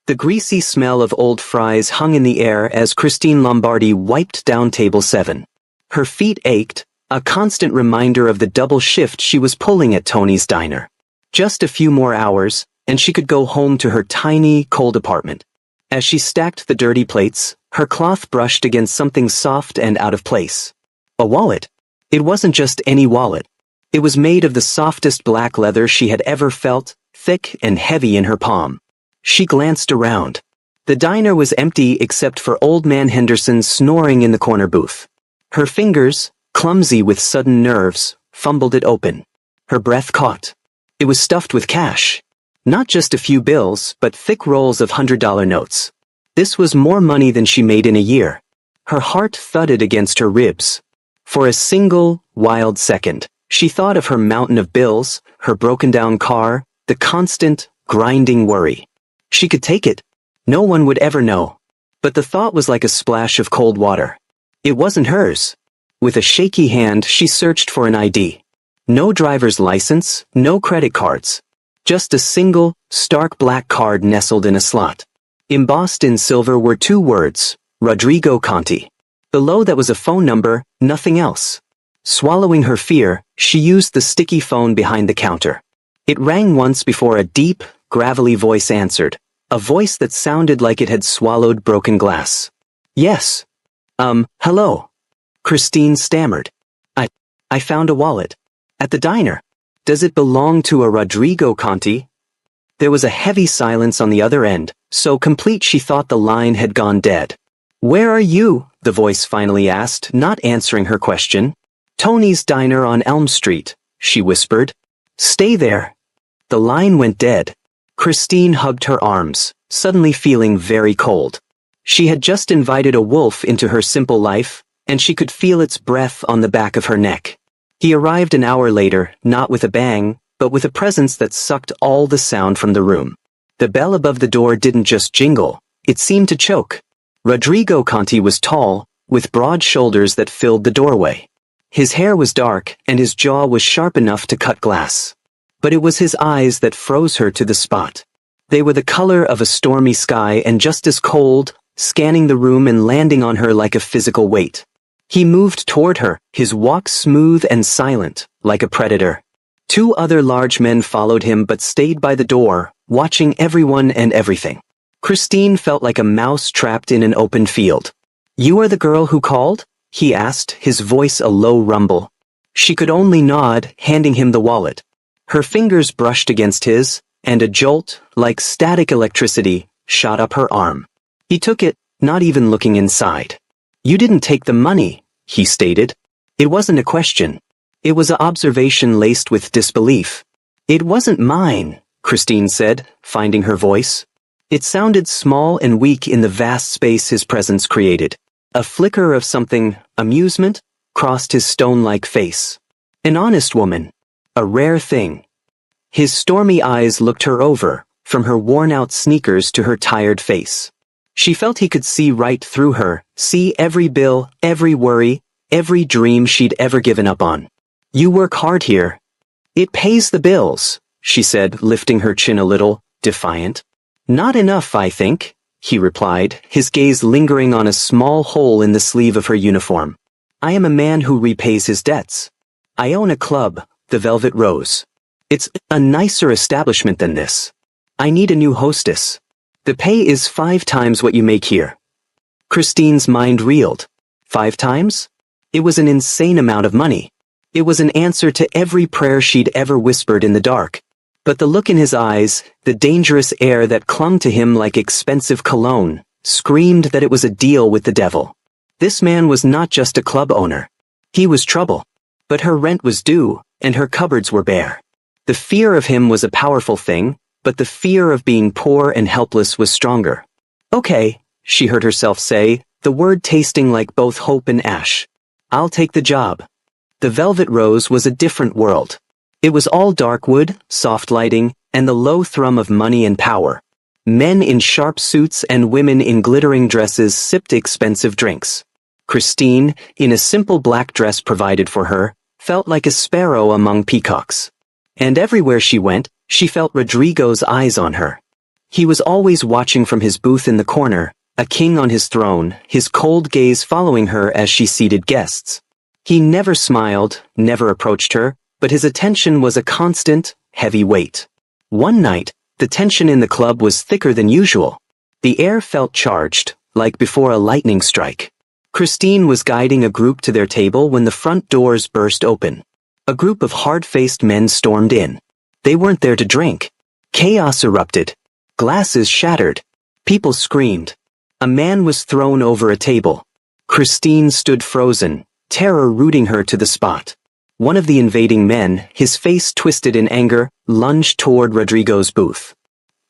The greasy smell of old fries hung in the air as Christine Lombardi wiped down table 7. Her feet ached, a constant reminder of the double shift she was pulling at Tony's diner. Just a few more hours, and she could go home to her tiny, cold apartment. As she stacked the dirty plates, her cloth brushed against something soft and out of place. A wallet. It wasn't just any wallet. It was made of the softest black leather she had ever felt, thick and heavy in her palm. She glanced around. The diner was empty except for Old Man Henderson snoring in the corner booth. Her fingers, clumsy with sudden nerves, fumbled it open. Her breath caught. It was stuffed with cash. Not just a few bills, but thick rolls of $100 notes. This was more money than she made in a year. Her heart thudded against her ribs. For a single, wild second, she thought of her mountain of bills, her broken-down car, the constant, grinding worry. She could take it. No one would ever know. But the thought was like a splash of cold water. It wasn't hers. With a shaky hand, she searched for an ID. No driver's license, no credit cards. Just a single, stark black card nestled in a slot. Embossed in silver were 2 words, Rodrigo Conti. Below that was a phone number, nothing else. Swallowing her fear, she used the sticky phone behind the counter. It rang once before a deep, gravelly voice answered, a voice that sounded like it had swallowed broken glass. Yes. Hello. Christine stammered. I found a wallet. At the diner. Does it belong to a Rodrigo Conti? There was a heavy silence on the other end, so complete she thought the line had gone dead. Where are you? The voice finally asked, not answering her question. Tony's Diner on Elm Street, she whispered. Stay there. The line went dead. Christine hugged her arms, suddenly feeling very cold. She had just invited a wolf into her simple life, and she could feel its breath on the back of her neck. He arrived an hour later, not with a bang, but with a presence that sucked all the sound from the room. The bell above the door didn't just jingle, it seemed to choke. Rodrigo Conti was tall, with broad shoulders that filled the doorway. His hair was dark, and his jaw was sharp enough to cut glass. But it was his eyes that froze her to the spot. They were the color of a stormy sky and just as cold, scanning the room and landing on her like a physical weight. He moved toward her, his walk smooth and silent, like a predator. 2 other large men followed him but stayed by the door, watching everyone and everything. Christine felt like a mouse trapped in an open field. You are the girl who called? He asked, his voice a low rumble. She could only nod, handing him the wallet. Her fingers brushed against his, and a jolt, like static electricity, shot up her arm. He took it, not even looking inside. You didn't take the money, he stated. It wasn't a question. It was an observation laced with disbelief. It wasn't mine, Christine said, finding her voice. It sounded small and weak in the vast space his presence created. A flicker of something, amusement, crossed his stone-like face. An honest woman. A rare thing. His stormy eyes looked her over, from her worn-out sneakers to her tired face. She felt he could see right through her, see every bill, every worry, every dream she'd ever given up on. You work hard here. It pays the bills, she said, lifting her chin a little, defiant. Not enough, I think, he replied, his gaze lingering on a small hole in the sleeve of her uniform. I am a man who repays his debts. I own a club, the Velvet Rose. It's a nicer establishment than this. I need a new hostess. The pay is 5 times what you make here. Christine's mind reeled. 5 times? It was an insane amount of money. It was an answer to every prayer she'd ever whispered in the dark. But the look in his eyes, the dangerous air that clung to him like expensive cologne, screamed that it was a deal with the devil. This man was not just a club owner. He was trouble. But her rent was due, and her cupboards were bare. The fear of him was a powerful thing, but the fear of being poor and helpless was stronger. Okay, she heard herself say, the word tasting like both hope and ash. I'll take the job. The Velvet Rose was a different world. It was all dark wood, soft lighting, and the low thrum of money and power. Men in sharp suits and women in glittering dresses sipped expensive drinks. Christine, in a simple black dress provided for her, felt like a sparrow among peacocks. And everywhere she went, she felt Rodrigo's eyes on her. He was always watching from his booth in the corner, a king on his throne, his cold gaze following her as she seated guests. He never smiled, never approached her, but his attention was a constant, heavy weight. One night, the tension in the club was thicker than usual. The air felt charged, like before a lightning strike. Christine was guiding a group to their table when the front doors burst open. A group of hard-faced men stormed in. They weren't there to drink. Chaos erupted. Glasses shattered. People screamed. A man was thrown over a table. Christine stood frozen, terror rooting her to the spot. One of the invading men, his face twisted in anger, lunged toward Rodrigo's booth.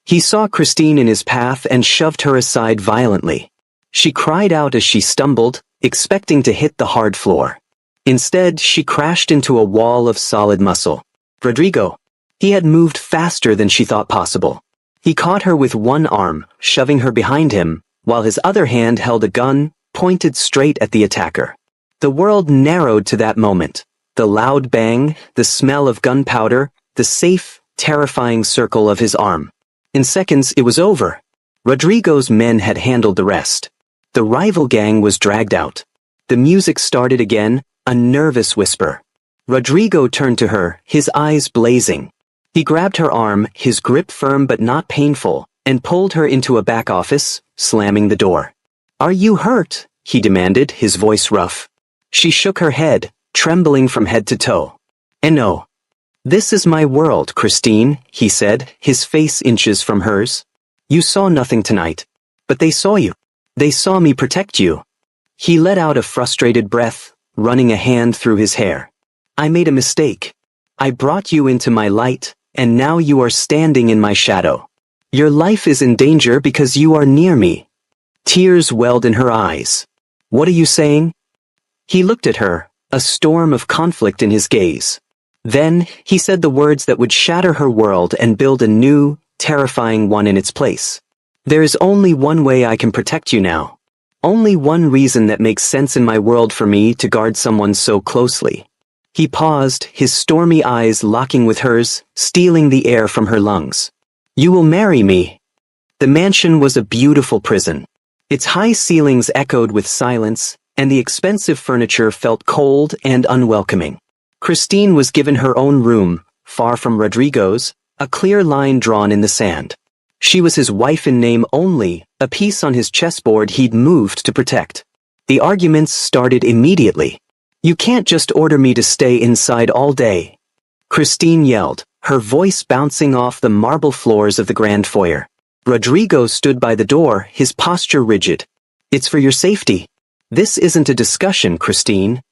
He saw Christine in his path and shoved her aside violently. She cried out as she stumbled, expecting to hit the hard floor. Instead, she crashed into a wall of solid muscle. Rodrigo. He had moved faster than she thought possible. He caught her with one arm, shoving her behind him, while his other hand held a gun, pointed straight at the attacker. The world narrowed to that moment. The loud bang, the smell of gunpowder, the safe, terrifying circle of his arm. In seconds, it was over. Rodrigo's men had handled the rest. The rival gang was dragged out. The music started again, a nervous whisper. Rodrigo turned to her, his eyes blazing. He grabbed her arm, his grip firm but not painful, and pulled her into a back office, slamming the door. "Are you hurt?" he demanded, his voice rough. She shook her head, trembling from head to toe. "No. This is my world, Christine," he said, his face inches from hers. "You saw nothing tonight. But they saw you. They saw me protect you." He let out a frustrated breath, running a hand through his hair. "I made a mistake. I brought you into my light, and now you are standing in my shadow. Your life is in danger because you are near me." Tears welled in her eyes. "What are you saying?" He looked at her, a storm of conflict in his gaze. Then, he said the words that would shatter her world and build a new, terrifying one in its place. "There is only one way I can protect you now. Only one reason that makes sense in my world for me to guard someone so closely." He paused, his stormy eyes locking with hers, stealing the air from her lungs. "You will marry me." The mansion was a beautiful prison. Its high ceilings echoed with silence, and the expensive furniture felt cold and unwelcoming. Christine was given her own room, far from Rodrigo's, a clear line drawn in the sand. She was his wife in name only, a piece on his chessboard he'd moved to protect. The arguments started immediately. "You can't just order me to stay inside all day," Christine yelled, her voice bouncing off the marble floors of the grand foyer. Rodrigo stood by the door, his posture rigid. "It's for your safety. This isn't a discussion, Christine."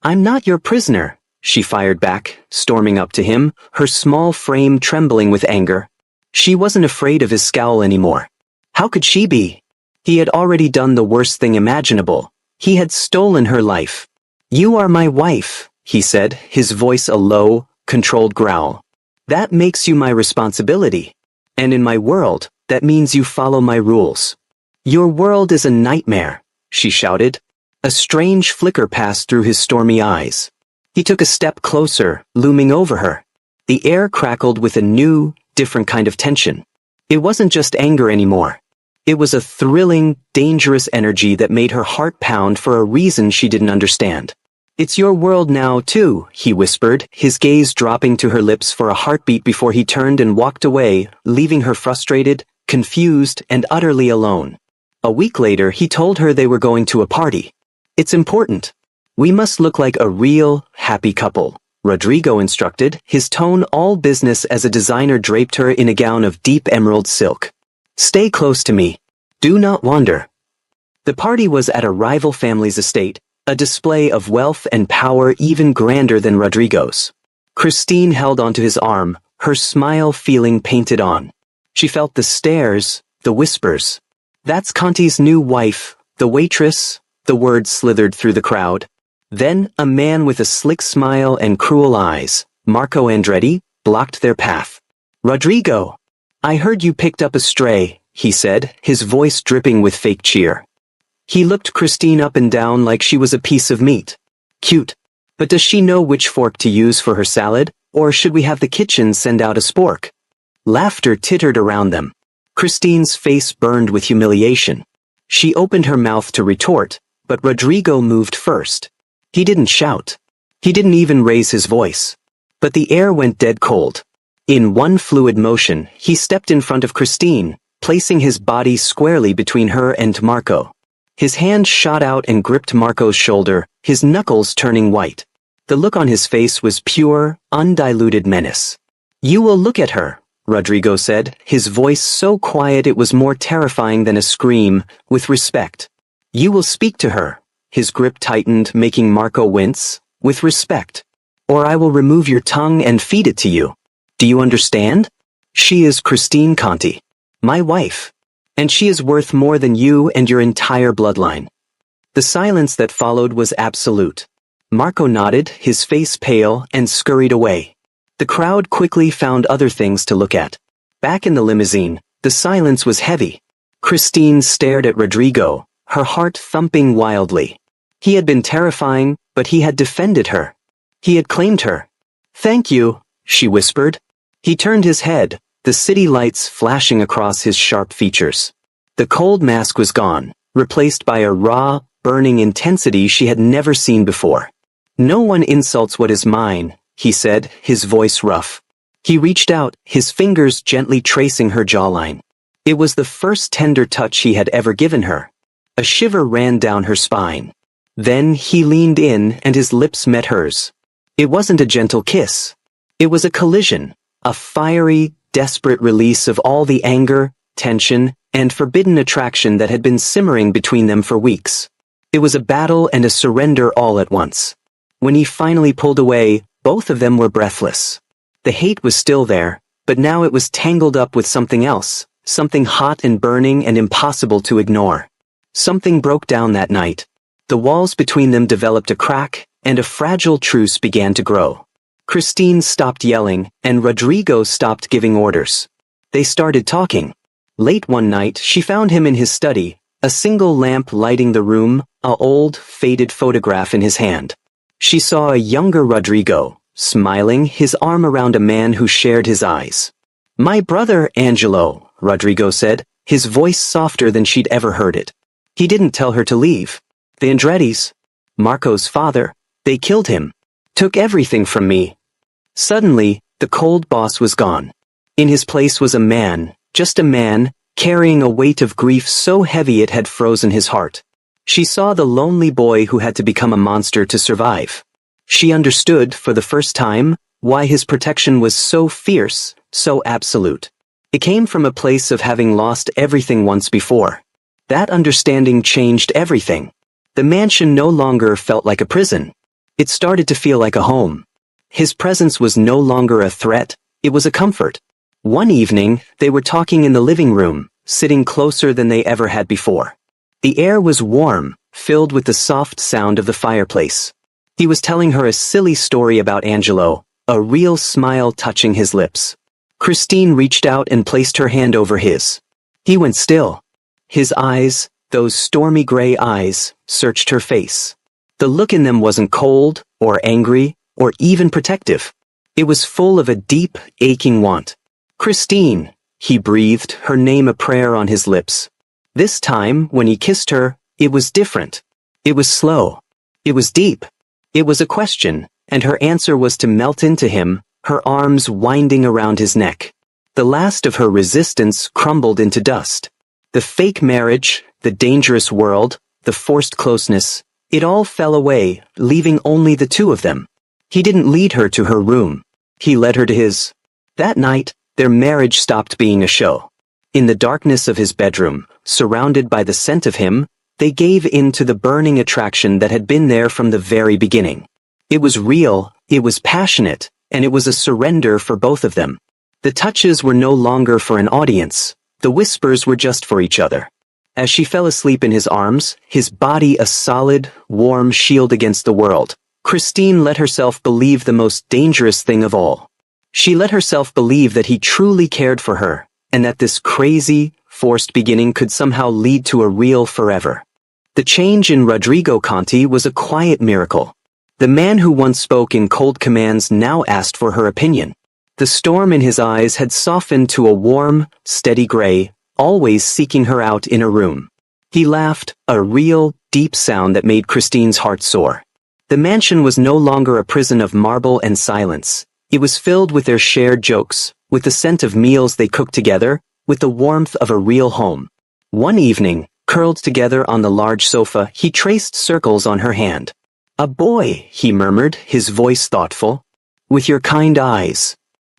"I'm not your prisoner," she fired back, storming up to him, her small frame trembling with anger. She wasn't afraid of his scowl anymore. How could she be? He had already done the worst thing imaginable. He had stolen her life. "You are my wife," he said, his voice a low, controlled growl. "That makes you my responsibility. And in my world, that means you follow my rules." "Your world is a nightmare," she shouted. A strange flicker passed through his stormy eyes. He took a step closer, looming over her. The air crackled with a new, different kind of tension. It wasn't just anger anymore. It was a thrilling, dangerous energy that made her heart pound for a reason she didn't understand. "It's your world now, too," he whispered, his gaze dropping to her lips for a heartbeat before he turned and walked away, leaving her frustrated, confused, and utterly alone. A week later, he told her they were going to a party. "It's important. We must look like a real, happy couple," Rodrigo instructed, his tone all business as a designer draped her in a gown of deep emerald silk. "Stay close to me. Do not wander." The party was at a rival family's estate, a display of wealth and power even grander than Rodrigo's. Christine held onto his arm, her smile feeling painted on. She felt the stares, the whispers. "That's Conti's new wife, the waitress," the words slithered through the crowd. Then a man with a slick smile and cruel eyes, Marco Andretti, blocked their path. "Rodrigo, I heard you picked up a stray," he said, his voice dripping with fake cheer. He looked Christine up and down like she was a piece of meat. "Cute. But does she know which fork to use for her salad, or should we have the kitchen send out a spork?" Laughter tittered around them. Christine's face burned with humiliation. She opened her mouth to retort, but Rodrigo moved first. He didn't shout. He didn't even raise his voice. But the air went dead cold. In one fluid motion, he stepped in front of Christine, placing his body squarely between her and Marco. His hand shot out and gripped Marco's shoulder, his knuckles turning white. The look on his face was pure, undiluted menace. "You will look at her," Rodrigo said, his voice so quiet it was more terrifying than a scream, "with respect. You will speak to her," his grip tightened, making Marco wince, "with respect. Or I will remove your tongue and feed it to you. Do you understand? She is Christine Conti, my wife. And she is worth more than you and your entire bloodline." The silence that followed was absolute. Marco nodded, his face pale, and scurried away. The crowd quickly found other things to look at. Back in the limousine, the silence was heavy. Christine stared at Rodrigo, her heart thumping wildly. He had been terrifying, but he had defended her. He had claimed her. "Thank you," she whispered. He turned his head, the city lights flashing across his sharp features. The cold mask was gone, replaced by a raw, burning intensity she had never seen before. "No one insults what is mine," he said, his voice rough. He reached out, his fingers gently tracing her jawline. It was the first tender touch he had ever given her. A shiver ran down her spine. Then he leaned in and his lips met hers. It wasn't a gentle kiss. It was a collision, a fiery, desperate release of all the anger, tension, and forbidden attraction that had been simmering between them for weeks. It was a battle and a surrender all at once. When he finally pulled away, both of them were breathless. The hate was still there, but now it was tangled up with something else, something hot and burning and impossible to ignore. Something broke down that night. The walls between them developed a crack, and a fragile truce began to grow. Christine stopped yelling, and Rodrigo stopped giving orders. They started talking. Late one night, she found him in his study, a single lamp lighting the room, an old, faded photograph in his hand. She saw a younger Rodrigo, smiling, his arm around a man who shared his eyes. "My brother, Angelo," Rodrigo said, his voice softer than she'd ever heard it. "He didn't tell her to leave. The Andrettis, Marco's father, they killed him. Took everything from me." Suddenly, the cold boss was gone. In his place was a man, just a man, carrying a weight of grief so heavy it had frozen his heart. She saw the lonely boy who had to become a monster to survive. She understood, for the first time, why his protection was so fierce, so absolute. It came from a place of having lost everything once before. That understanding changed everything. The mansion no longer felt like a prison. It started to feel like a home. His presence was no longer a threat, it was a comfort. One evening, they were talking in the living room, sitting closer than they ever had before. The air was warm, filled with the soft sound of the fireplace. He was telling her a silly story about Angelo, a real smile touching his lips. Christine reached out and placed her hand over his. He went still. His eyes, those stormy gray eyes, searched her face. The look in them wasn't cold, or angry, or even protective. It was full of a deep, aching want. "Christine," he breathed, her name a prayer on his lips. This time, when he kissed her, it was different. It was slow. It was deep. It was a question, and her answer was to melt into him, her arms winding around his neck. The last of her resistance crumbled into dust. The fake marriage, the dangerous world, the forced closeness, it all fell away, leaving only the two of them. He didn't lead her to her room. He led her to his. That night, their marriage stopped being a show. In the darkness of his bedroom, surrounded by the scent of him, they gave in to the burning attraction that had been there from the very beginning. It was real, it was passionate, and it was a surrender for both of them. The touches were no longer for an audience, the whispers were just for each other. As she fell asleep in his arms, his body a solid, warm shield against the world, Christine let herself believe the most dangerous thing of all. She let herself believe that he truly cared for her, and that this crazy, forced beginning could somehow lead to a real forever. The change in Rodrigo Conti was a quiet miracle. The man who once spoke in cold commands now asked for her opinion. The storm in his eyes had softened to a warm, steady gray, always seeking her out in a room. He laughed, a real, deep sound that made Christine's heart soar. The mansion was no longer a prison of marble and silence. It was filled with their shared jokes, with the scent of meals they cooked together, with the warmth of a real home. One evening, curled together on the large sofa, he traced circles on her hand. "A boy," he murmured, his voice thoughtful. "With your kind eyes."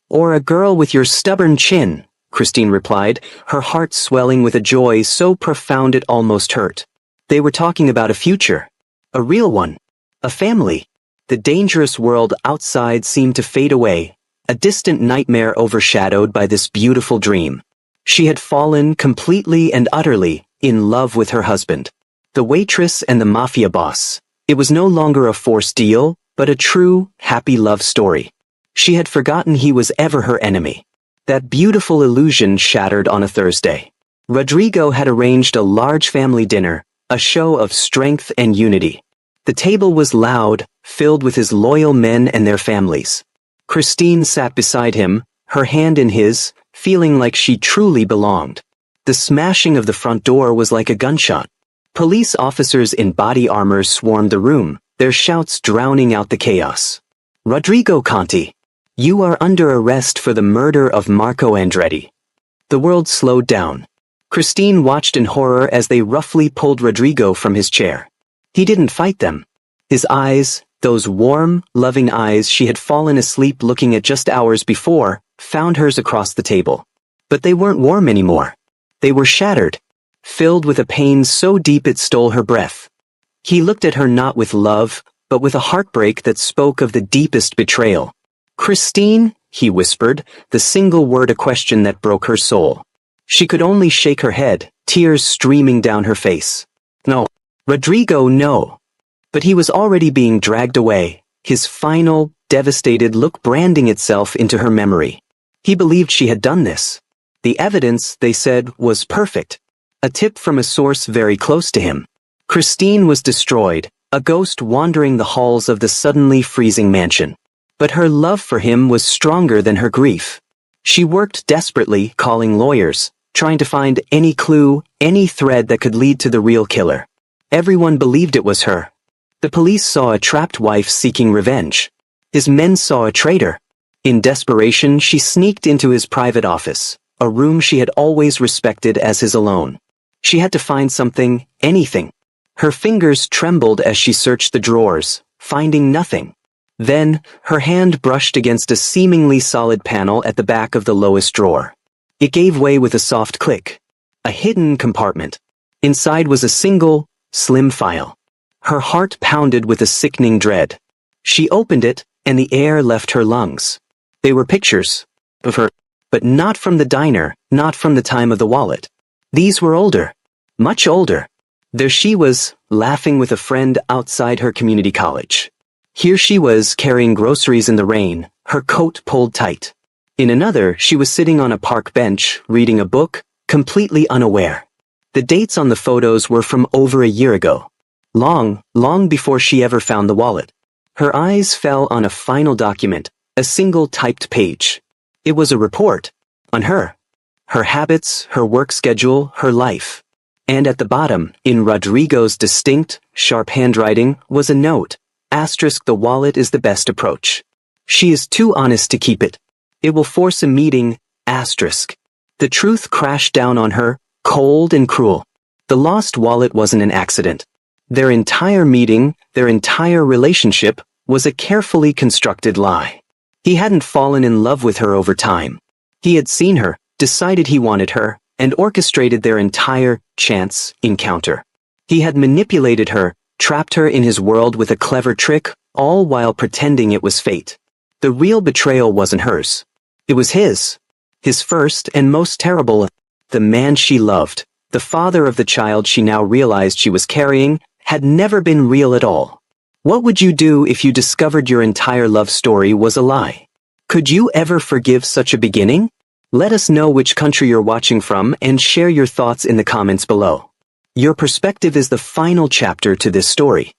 "Or a girl with your stubborn chin," Christine replied, her heart swelling with a joy so profound it almost hurt. They were talking about a future. A real one. A family. The dangerous world outside seemed to fade away, a distant nightmare overshadowed by this beautiful dream. She had fallen completely and utterly in love with her husband. The waitress and the mafia boss. It was no longer a forced deal, but a true, happy love story. She had forgotten he was ever her enemy. That beautiful illusion shattered on a Thursday. Rodrigo had arranged a large family dinner, a show of strength and unity. The table was loud, filled with his loyal men and their families. Christine sat beside him, her hand in his, feeling like she truly belonged. The smashing of the front door was like a gunshot. Police officers in body armor swarmed the room, their shouts drowning out the chaos. "Rodrigo Conti, you are under arrest for the murder of Marco Andretti." The world slowed down. Christine watched in horror as they roughly pulled Rodrigo from his chair. He didn't fight them. His eyes, those warm, loving eyes she had fallen asleep looking at just hours before, found hers across the table. But they weren't warm anymore. They were shattered, filled with a pain so deep it stole her breath. He looked at her not with love, but with a heartbreak that spoke of the deepest betrayal. "Christine," he whispered, the single word a question that broke her soul. She could only shake her head, tears streaming down her face. "No. Rodrigo, no." But he was already being dragged away, his final, devastated look branding itself into her memory. He believed she had done this. The evidence, they said, was perfect. A tip from a source very close to him. Christine was destroyed, a ghost wandering the halls of the suddenly freezing mansion. But her love for him was stronger than her grief. She worked desperately, calling lawyers, trying to find any clue, any thread that could lead to the real killer. Everyone believed it was her. The police saw a trapped wife seeking revenge. His men saw a traitor. In desperation, she sneaked into his private office, a room she had always respected as his alone. She had to find something, anything. Her fingers trembled as she searched the drawers, finding nothing. Then, her hand brushed against a seemingly solid panel at the back of the lowest drawer. It gave way with a soft click. A hidden compartment. Inside was a single, slim file. Her heart pounded with a sickening dread. She opened it, and the air left her lungs. They were pictures of her, but not from the diner, not from the time of the wallet. These were older, much older. There she was, laughing with a friend outside her community college. Here she was, carrying groceries in the rain, her coat pulled tight. In another, she was sitting on a park bench, reading a book, completely unaware. The dates on the photos were from over a year ago. Long, long before she ever found the wallet. Her eyes fell on a final document, a single typed page. It was a report. On her. Her habits, her work schedule, her life. And at the bottom, in Rodrigo's distinct, sharp handwriting, was a note. Asterisk, the wallet is the best approach. She is too honest to keep it. It will force a meeting. Asterisk. The truth crashed down on her, cold and cruel. The lost wallet wasn't an accident. Their entire meeting, their entire relationship, was a carefully constructed lie. He hadn't fallen in love with her over time. He had seen her, decided he wanted her, and orchestrated their entire chance encounter. He had manipulated her, trapped her in his world with a clever trick, all while pretending it was fate. The real betrayal wasn't hers. It was his. His first and most terrible. The man she loved, the father of the child she now realized she was carrying, had never been real at all. What would you do if you discovered your entire love story was a lie? Could you ever forgive such a beginning? Let us know which country you're watching from and share your thoughts in the comments below. Your perspective is the final chapter to this story.